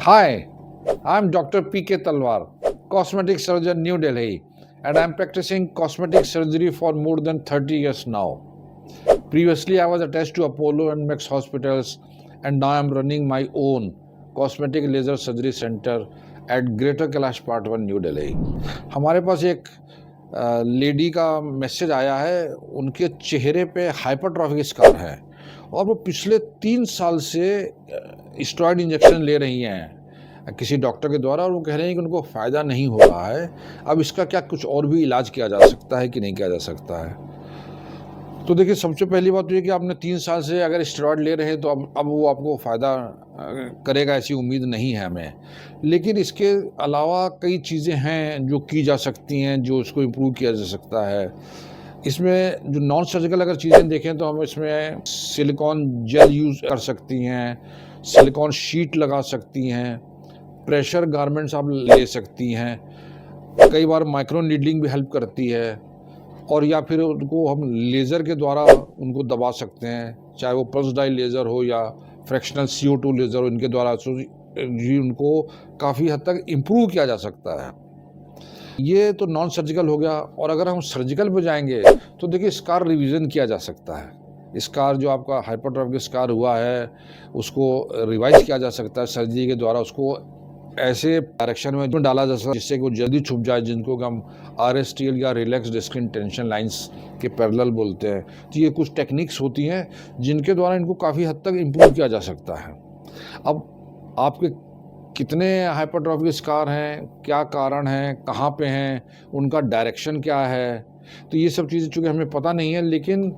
Hi, I'm Dr. P.K. Talwar, cosmetic surgeon, New Delhi, and I'm practicing cosmetic surgery for more than 30 years now. Previously, I was attached to Apollo and Max hospitals, and now I'm running my own cosmetic laser surgery center at Greater Kailash Part 1, New Delhi. हमारे पास एक lady का message आया है, उनके चेहरे पे hypertrophic scar है और वो पिछले 3 साल से स्टेरॉइड इंजेक्शन ले रही हैं किसी डॉक्टर के द्वारा और वो कह रहे हैं कि उनको फ़ायदा नहीं हो रहा है। अब इसका क्या कुछ और भी इलाज किया जा सकता है कि नहीं किया जा सकता है? तो देखिए, सबसे पहली बात तो ये कि आपने 3 साल से अगर स्टेरॉइड ले रहे हैं तो अब वो आपको फ़ायदा करेगा ऐसी उम्मीद नहीं है हमें। लेकिन इसके अलावा कई चीज़ें हैं जो की जा सकती हैं, जो इसको इम्प्रूव किया जा सकता है। इसमें जो नॉन सर्जिकल अगर चीज़ें देखें तो हम इसमें सिलिकॉन जेल यूज़ कर सकती हैं, सिलिकॉन शीट लगा सकती हैं, प्रेशर गारमेंट्स आप ले सकती हैं, कई बार माइक्रो नीडलिंग भी हेल्प करती है और या फिर उनको हम लेज़र के द्वारा उनको दबा सकते हैं, चाहे वो पल्स डाई लेज़र हो या फ्रैक्शनल CO2 लेज़र हो, इनके द्वारा जी उनको काफ़ी हद तक इम्प्रूव किया जा सकता है। ये तो नॉन सर्जिकल हो गया और अगर हम सर्जिकल पे जाएंगे तो देखिए स्कार रिवीजन किया जा सकता है। स्कार जो आपका हाइपरट्रॉफिक स्कार हुआ है उसको रिवाइज किया जा सकता है सर्जरी के द्वारा, उसको ऐसे डायरेक्शन में डाला जा सकता है जिससे कि वो जल्दी छुप जाए, जिनको हम RSTL या रिलैक्स्ड स्किन टेंशन लाइंस के पैरेलल बोलते हैं। तो ये कुछ टेक्निक्स होती हैं जिनके द्वारा इनको काफ़ी हद तक इम्प्रूव किया जा सकता है। अब आपके कितने हाइपरट्रॉफिक स्कार हैं, क्या कारण है, कहाँ पे हैं, उनका डायरेक्शन क्या है, तो ये सब चीज़ें चूँकि हमें पता नहीं है। लेकिन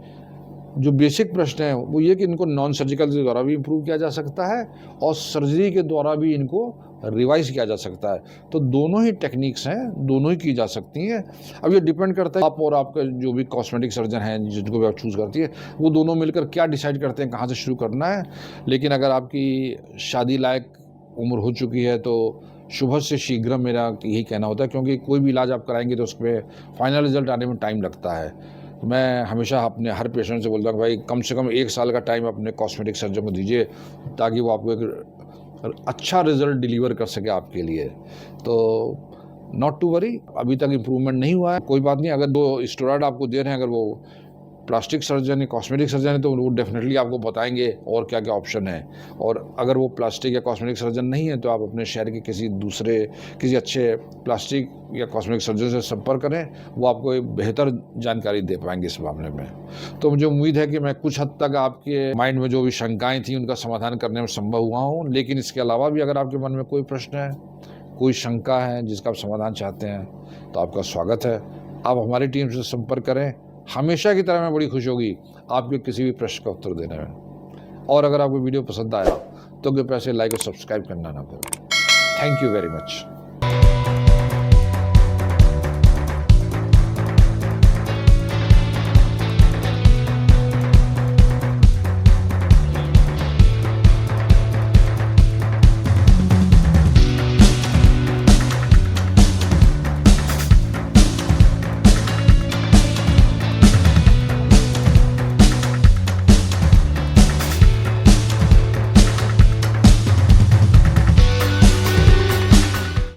जो बेसिक प्रश्न है वो ये कि इनको नॉन सर्जिकल के द्वारा भी इम्प्रूव किया जा सकता है और सर्जरी के द्वारा भी इनको रिवाइज किया जा सकता है। तो दोनों ही टेक्निक्स हैं, दोनों ही की जा सकती हैं। अब ये डिपेंड करता है आप और आपका जो भी कॉस्मेटिक सर्जन हैं जिनको भी आप चूज़ करती है, वो दोनों मिलकर क्या डिसाइड करते हैं कहाँ से शुरू करना है। लेकिन अगर आपकी शादी लायक उम्र हो चुकी है तो शुभ से शीघ्र मेरा यही कहना होता है, क्योंकि कोई भी इलाज आप कराएंगे तो उसमें फाइनल रिजल्ट आने में टाइम लगता है। तो मैं हमेशा अपने हर पेशेंट से बोलता हूँ भाई कम से कम 1 साल का टाइम अपने कॉस्मेटिक सर्जन को दीजिए ताकि वो आपको एक अच्छा रिजल्ट डिलीवर कर सके आपके लिए। तो नॉट टू वरी, अभी तक इम्प्रूवमेंट नहीं हुआ है, कोई बात नहीं। अगर वो स्टेरॉइड आपको दे रहे हैं, अगर वो प्लास्टिक सर्जन या कॉस्मेटिक सर्जन है तो वो डेफिनेटली आपको बताएंगे और क्या क्या ऑप्शन है। और अगर वो प्लास्टिक या कॉस्मेटिक सर्जन नहीं है तो आप अपने शहर के किसी अच्छे प्लास्टिक या कॉस्मेटिक सर्जन से संपर्क करें, वो आपको एक बेहतर जानकारी दे पाएंगे इस मामले में। तो मुझे उम्मीद है कि मैं कुछ हद तक आपके माइंड में जो भी शंकाएँ थी उनका समाधान करने में संभव हुआ हूँ। लेकिन इसके अलावा भी अगर आपके मन में कोई प्रश्न है, कोई शंका है जिसका आप समाधान चाहते हैं, तो आपका स्वागत है। आप हमारी टीम से संपर्क करें। हमेशा की तरह मैं बड़ी खुश होगी आपके किसी भी प्रश्न का उत्तर देने में। और अगर आपको वीडियो पसंद आया तो कृपया से लाइक और सब्सक्राइब करना ना भूलें। Thank you very much.